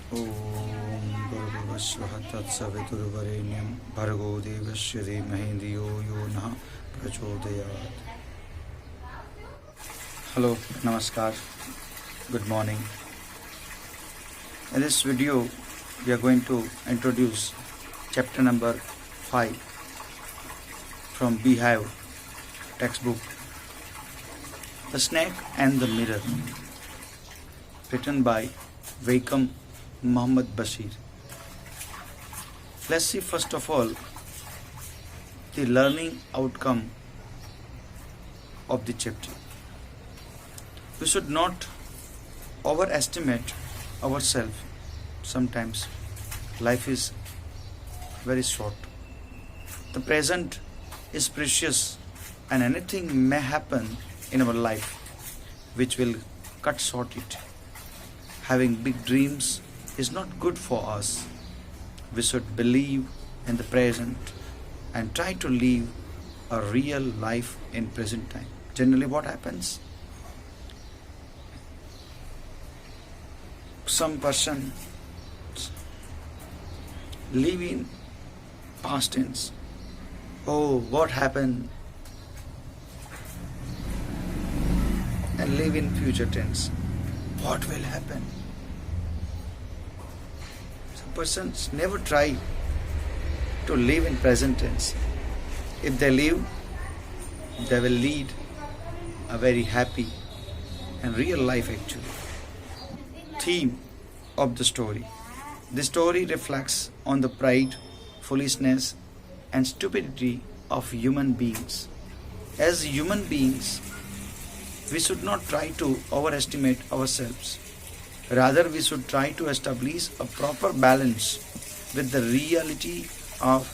ॐ भूर्भुवस्सुः तत्सवितुर्वरेण्यं भर्गो देवस्य धीमहि धियो यो नः प्रचोदयात्. Hello, Namaskar, good morning. In this video, we are going to introduce chapter number 5 from Beehive textbook, The Snake and the Mirror, written by Vaikom Muhammad Bashir. Let's see first of all the learning outcome of the chapter. We should not overestimate ourselves. Sometimes life is very short. The present is precious, and anything may happen in our life which will cut short it. Having big dreams is not good for us. We should believe in the present and try to live a real life in present time. Generally what happens? Some person live in past tense. Oh, what happened? And live in future tense. What will happen? Some persons never try to live in present tense. If they live, they will lead a very happy and real life actually. Theme of the story. The story reflects on the pride, foolishness, and stupidity of human beings. As human beings, we should not try to overestimate ourselves. Rather, we should try to establish a proper balance with the reality of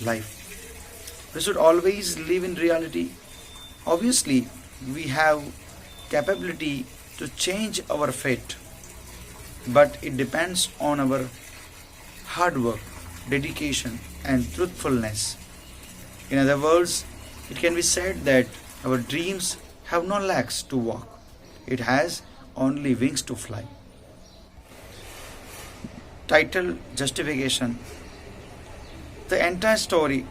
life. We should always live in reality. Obviously, we have capability to change our fate, but it depends on our hard work, dedication, and truthfulness. In other words, it can be said that our dreams have no legs to walk, it has only wings to fly. Title: Justification. The entire story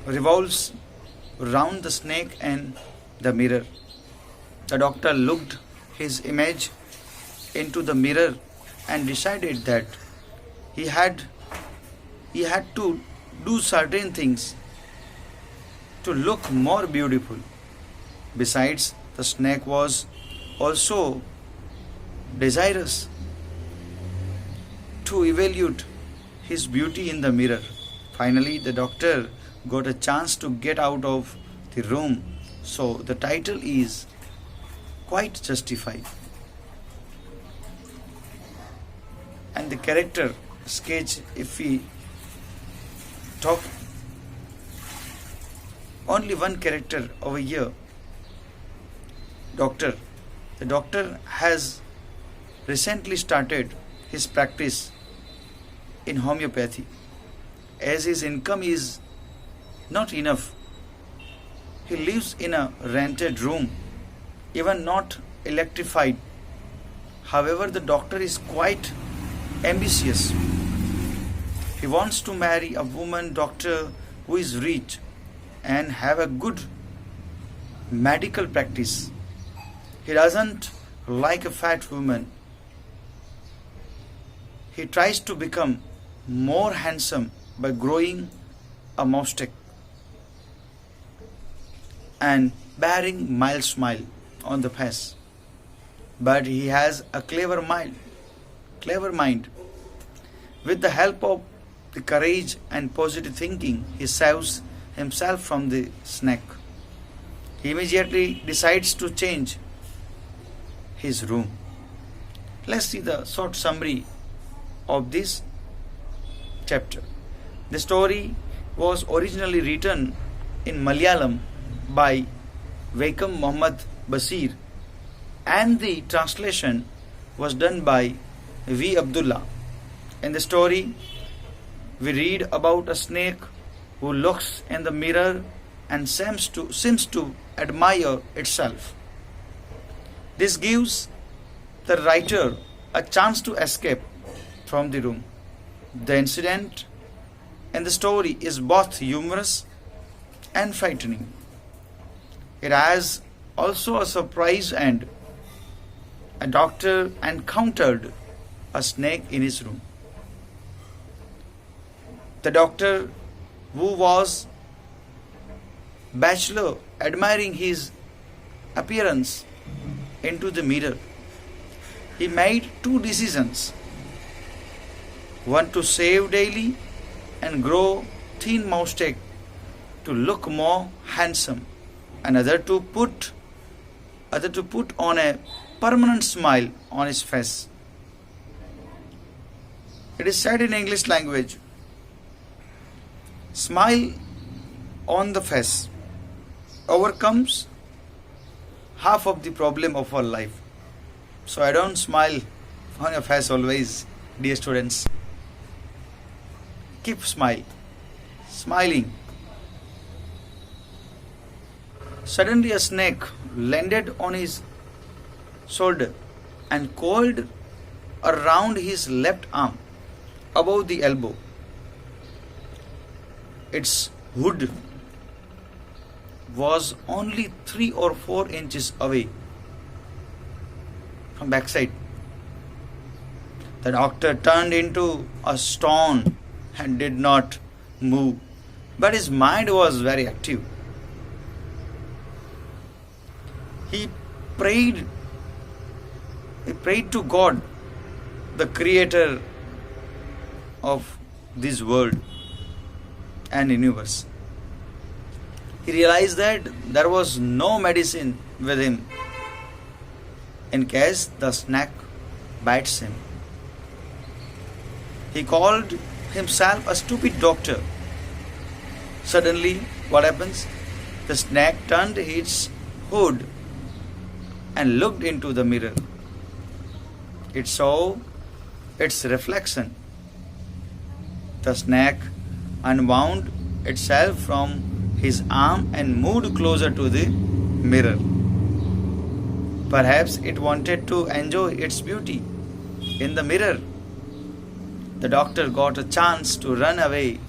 revolves around the snake and the mirror. The doctor looked his image into the mirror and decided that he had to do certain things to look more beautiful. Besides, the snake was also desirous to evaluate his beauty in the mirror. Finally, the doctor got a chance to get out of the room, so the title is quite justified. And the character sketch, if we talk only one character over here, doctor. The doctor has recently started his practice in homeopathy. As his income is not enough, he lives in a rented room, even not electrified. However, the doctor is quite ambitious. He wants to marry a woman doctor who is rich and have a good medical practice. He doesn't like a fat woman. He tries to become more handsome by growing a moustache and bearing mild smile on the face. But he has a clever mind. With the help of the courage and positive thinking, he saves himself from the snake. He immediately decides to change his room. Let's see the short summary of this chapter. The story was originally written in Malayalam by Vaikom Muhammad Bashir, and the translation was done by V. Abdullah. In the story, we read about a snake who looks in the mirror and seems to admire itself. This gives the writer a chance to escape from the room. The incident in the story is both humorous and frightening. It has also a surprise end. A doctor encountered a snake in his room. The doctor, who was bachelor, admiring his appearance into the mirror, he made two decisions: one to shave daily and grow thin mustache to look more handsome, another to put on a permanent smile on his face. It is said in English language, smile on the face overcomes half of the problem of our life. So I don't smile on your face always, dear students. Keep smiling. Suddenly a snake landed on his shoulder and coiled around his left arm above the elbow. Its hood was only 3 or 4 inches away from backside. The doctor turned into a stone and did not move, but his mind was very active. He prayed to God, the creator of this world and universe. He realized that there was no medicine with him in case the snake bites him. He called himself a stupid doctor. Suddenly, what happens? The snake turned its hood and looked into the mirror. It saw its reflection. The snake unwound itself from his arm and moved closer to the mirror. Perhaps it wanted to enjoy its beauty in the mirror. The doctor got a chance to run away.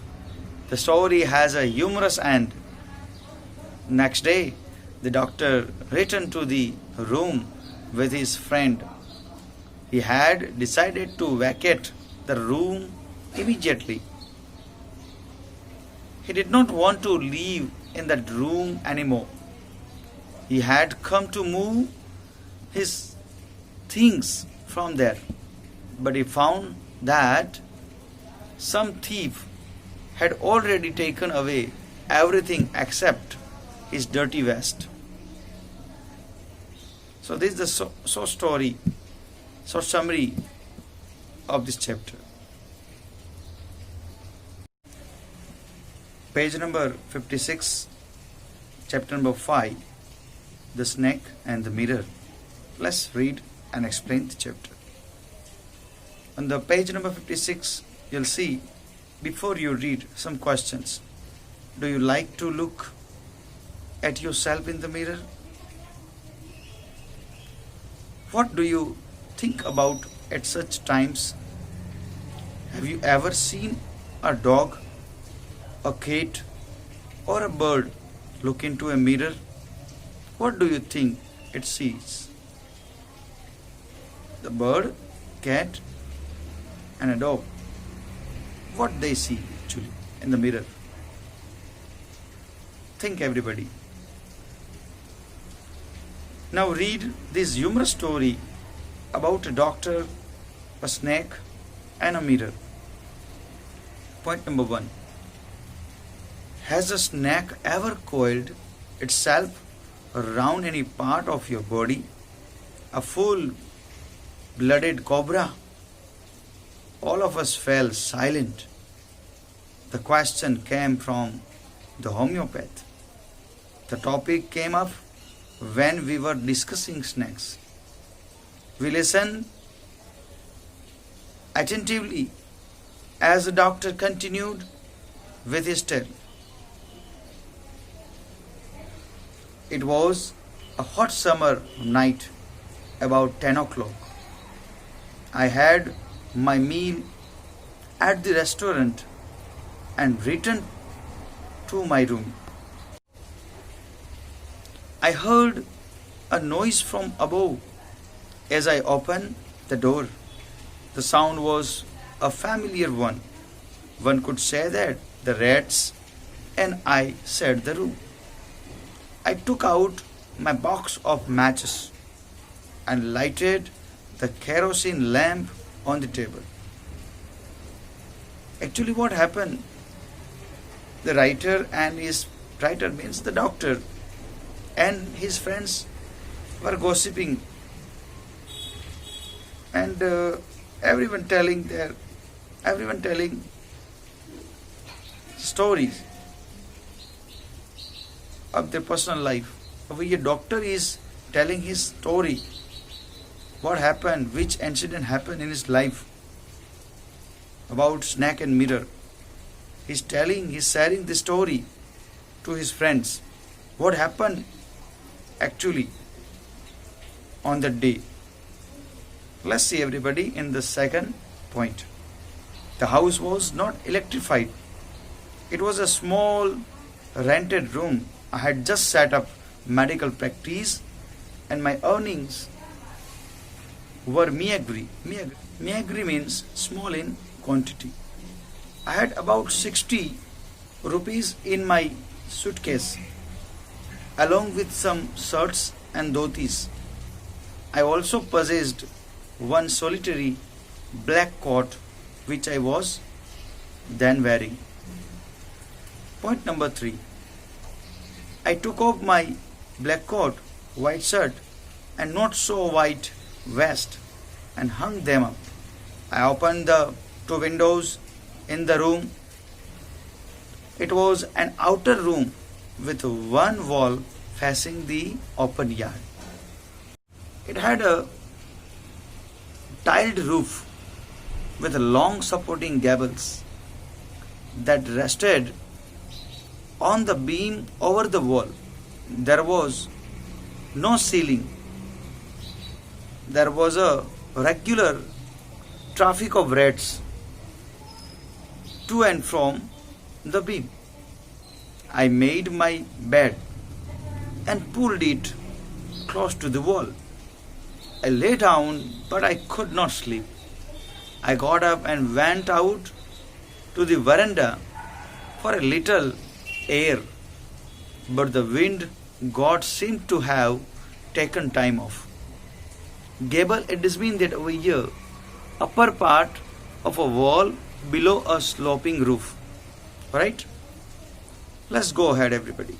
The story has a humorous end. Next day, the doctor returned to the room with his friend. He had decided to vacate the room immediately. He did not want to live in that room anymore. He had come to move his things from there, but he found that some thief had already taken away everything except his dirty vest. So this is the short summary of this chapter. Page number 56, chapter number 5, the snake and the mirror. Let's read and explain the chapter. On the page number 56, you'll see, before you read, some questions. Do you like to look at yourself in the mirror? What do you think about at such times? Have you ever seen a dog, a cat, or a bird look into a mirror? What do you think it sees? The bird, cat, and a dog, what they see actually in the mirror? Think, everybody. Now read this humorous story about a doctor, a snake, and a mirror. Point number 1. Has a snake ever coiled itself around any part of your body? A full-blooded cobra? All of us fell silent. The question came from the homeopath. The topic came up when we were discussing snakes. We listened attentively as the doctor continued with his tale. It was a hot summer night, about 10 o'clock. I had my meal at the restaurant and returned to my room. I heard a noise from above as I opened the door. The sound was a familiar one. One could say that the rats and I set the room. I took out my box of matches and lighted the kerosene lamp on the table. Actually, what happened? The writer means the doctor, and his friends were gossiping, and everyone telling stories of their personal life. Over here, doctor is telling his story, what happened, which incident happened in his life about snake and mirror. He's sharing the story to his friends. What happened actually on that day? Let's see everybody in the second point. The house was not electrified. It was a small rented room. I had just set up medical practice and my earnings were meagre. Meagre means small in quantity. I had about 60 rupees in my suitcase along with some shirts and dhotis. I also possessed one solitary black coat which I was then wearing. Point number 3. I took off my black coat, white shirt and not so white vest and hung them up. I opened the 2 windows in the room. It was an outer room with one wall facing the open yard. It had a tiled roof with long supporting gables that rested on the beam over the wall. There was no ceiling. There was a regular traffic of rats to and from the beam. I made my bed and pulled it close to the wall. I lay down, but I could not sleep. I got up and went out to the veranda for a little air, but the wind god seemed to have taken time off. Gable, it is mean that over here, upper part of a wall below a sloping roof. Right? Let's go ahead, everybody.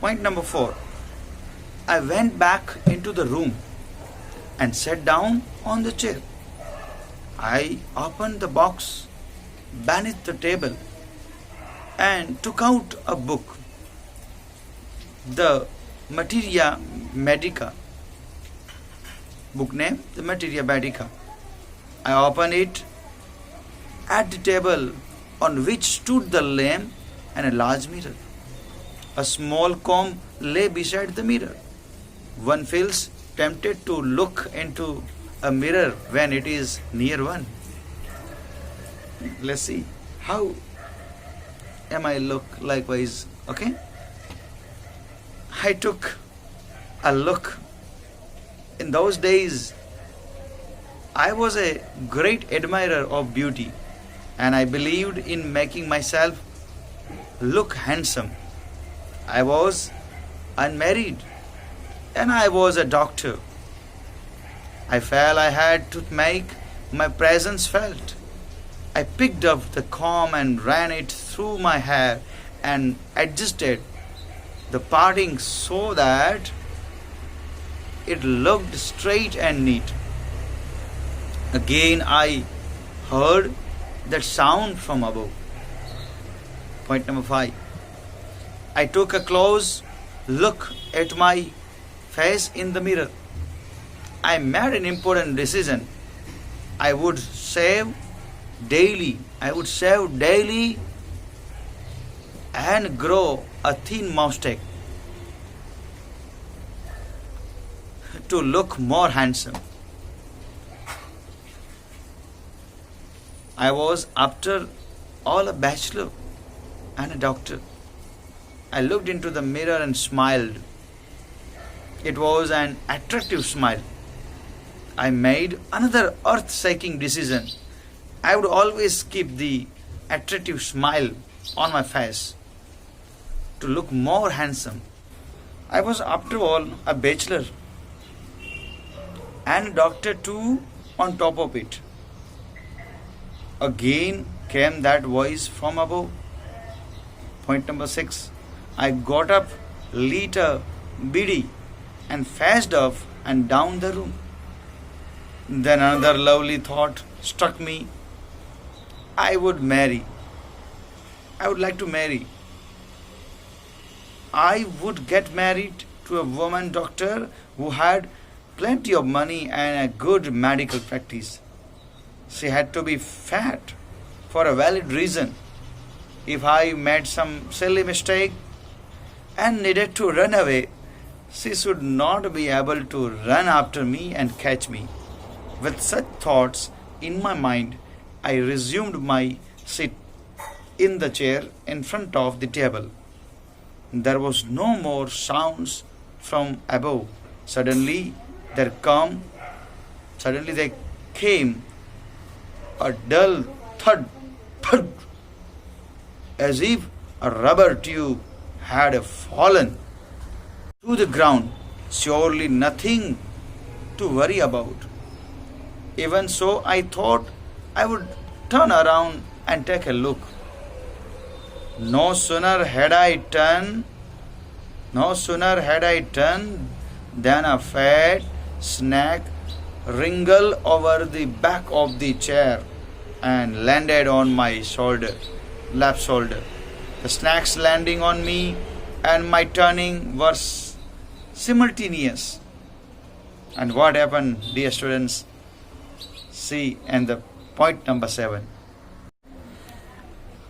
Point number 4. I went back into the room and sat down on the chair. I opened the box beneath the table and took out a book, the Materia Medica. Book name, the Materia Medica. I opened it at the table on which stood the lamp and a large mirror. A small comb lay beside the mirror. One feels tempted to look into a mirror when it is near one. Let's see how am I look likewise. Okay, I took a look. In those days I was a great admirer of beauty and I believed in making myself look handsome. I was unmarried and I was a doctor. I felt I had to make my presence felt. I picked up the comb and ran it through my hair and adjusted the parting so that it looked straight and neat. Again I heard that sound from above. Point number 5. I took a close look at my face in the mirror. I made an important decision. I would shave daily and grow a thin mustache to look more handsome. I was, after all, a bachelor and a doctor. I looked into the mirror and smiled. It was an attractive smile. I made another earth shaking decision. I would always keep the attractive smile on my face to look more handsome. I was, after all, a bachelor and a doctor too, on top of it. Again came that voice from above. Point number 6. I got up, lit a bidi, and faced up and down the room. Then another lovely thought struck me. I would marry. I would like to marry. I would get married to a woman doctor who had plenty of money and a good medical practice. She had to be fat for a valid reason. If I made some silly mistake and needed to run away, she should not be able to run after me and catch me. With such thoughts in my mind, I resumed my seat in the chair in front of the table. There was no more sounds from above. Suddenly there came a dull thud, thud, as if a rubber tube had fallen to the ground. Surely nothing to worry about. Even so, I thought I would turn around and take a look. No sooner had I turned than a fat snake wriggled over the back of the chair and landed on my left shoulder. The snake's landing on me and my turning were simultaneous. And what happened, dear students? See, and the point number 7.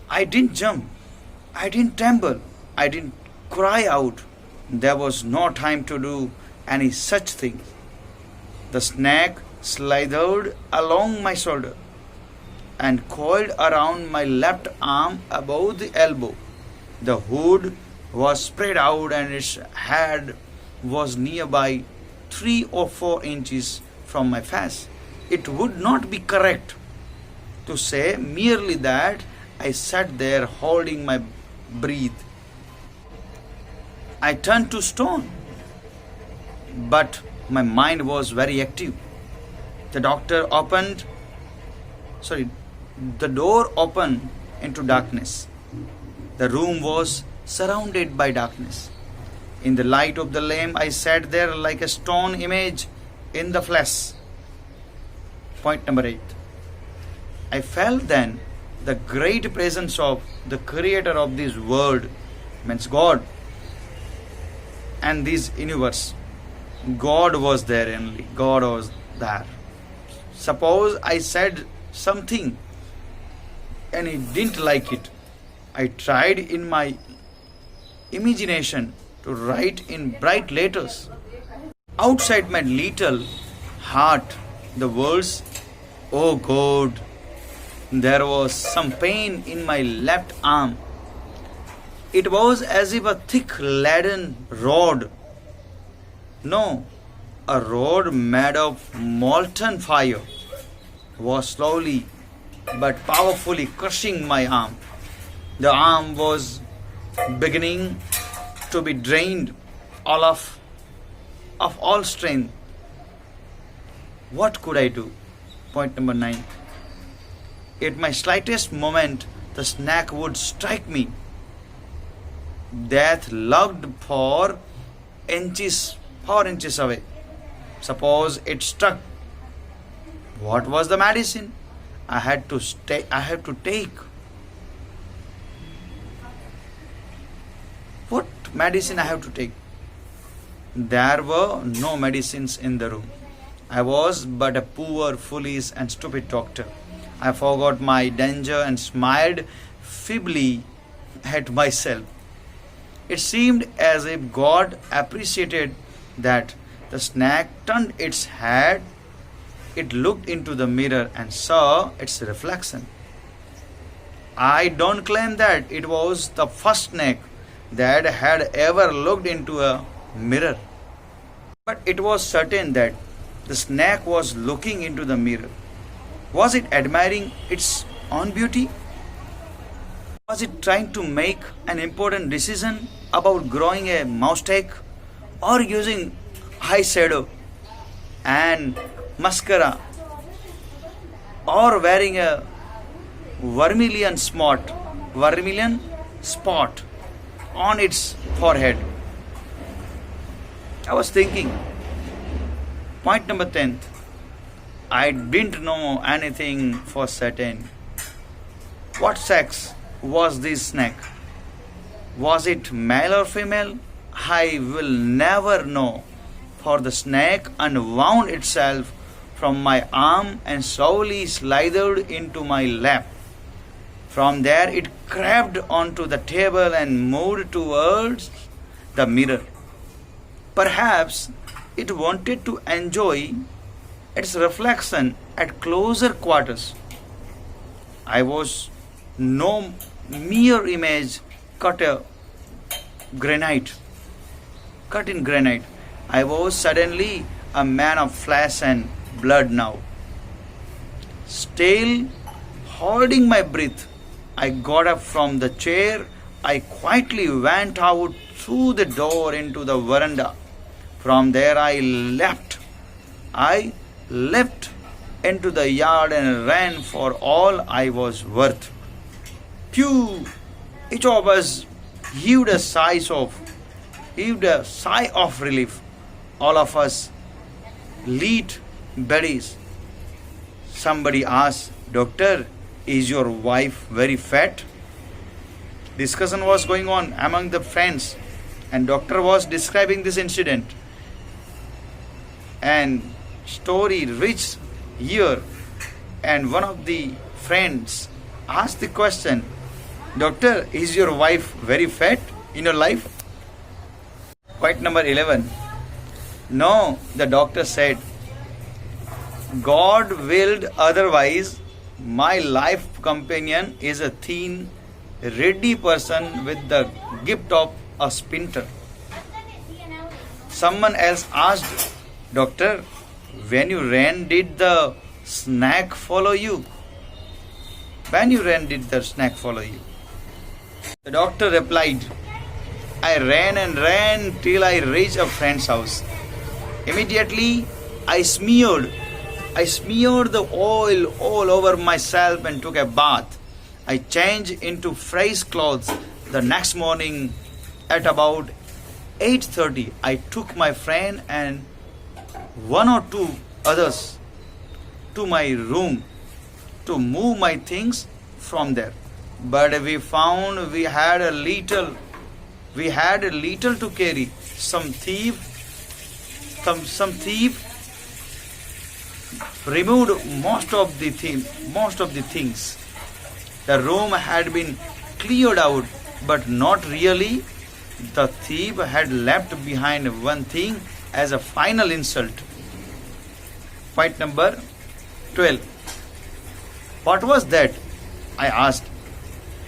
I didn't jump. I didn't tremble. I didn't cry out. There was no time to do any such thing. The snake slithered along my shoulder and coiled around my left arm above the elbow. The hood was spread out and its head was nearby 3 or 4 inches from my face. It would not be correct to say merely that I sat there holding my breath. I turned to stone, but my mind was very active. The door opened into darkness. The room was surrounded by darkness. In the light of the lamp, I sat there like a stone image in the flesh. Point number 8. I felt then the great presence of the creator of this world, means God, and this universe. God was there only. God was there. Suppose I said something and he didn't like it. I tried in my imagination to write in bright letters outside my little heart the words, "Oh God." There was some pain in my left arm. It was as if a thick leaden rod, a rod made of molten fire, was slowly but powerfully crushing my arm. The arm was beginning to be drained of all strength. What could I do? Point number 9. At my slightest moment, the snake would strike me. Death lurked 4 inches away. Suppose it struck. What was the medicine I had to take? What medicine I have to take? There were no medicines in the room. I was but a poor, foolish and stupid doctor. I forgot my danger and smiled feebly at myself. It seemed as if God appreciated that. The snake turned its head. It looked into the mirror and saw its reflection. I don't claim that it was the first snake that had ever looked into a mirror, but it was certain that the snake was looking into the mirror. Was it admiring its own beauty? Was it trying to make an important decision about growing a moustache or using eyeshadow and mascara or wearing a vermilion spot on its forehead? I was thinking, point number 10, I didn't know anything for certain. What sex was this snake? Was it male or female? I will never know, for the snake unwound itself from my arm and slowly slithered into my lap. From there it crept onto the table and moved towards the mirror. Perhaps it wanted to enjoy its reflection at closer quarters. I was no mere image cut in granite. I was suddenly a man of flesh and blood now. Still holding my breath, I got up from the chair. I quietly went out through the door into the veranda. From there I leapt into the yard and ran for all I was worth. Phew! Each of us heaved a sigh of relief. All of us lead buddies. Somebody asked, "Doctor, is your wife very fat?" Discussion was going on among the friends, and doctor was describing this incident. And story reached here, and one of the friends asked the question, "Doctor, is your wife very fat in your life?" Point number 11. No, the doctor said, "God willed otherwise. My life companion is a thin, ready person with the gift of a spinster." Someone else asked, "Doctor, when you ran, did the snake follow you?" When you ran, did the snake follow you? The doctor replied, "I ran and ran till I reached a friend's house. Immediately I smeared the oil all over myself and took a bath. I changed into fresh clothes. The next morning at about 8:30, I took my friend and one or two others to my room to move my things from there. But we found we had a little to carry. Some thief removed most of the things. The room had been cleared out, but not really. The thief had left behind one thing as a final insult." Point number 12. "What was that?" I asked.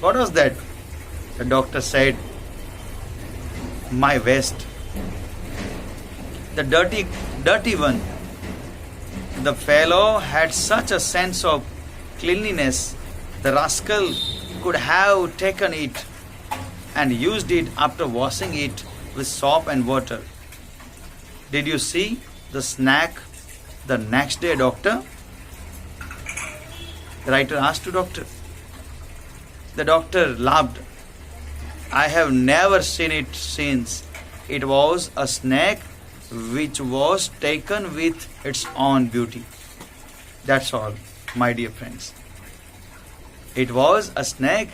"What was that?" The doctor said, "My vest. The dirty one. The fellow had such a sense of cleanliness. The rascal could have taken it and used it after washing it with soap and water." "Did you see the snake the next day, doctor?" The writer asked to doctor. The doctor laughed. "I have never seen it since. It was a snake which was taken with its own beauty." That's all, my dear friends. It was a snake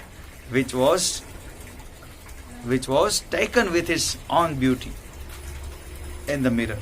which was taken with its own beauty in the mirror.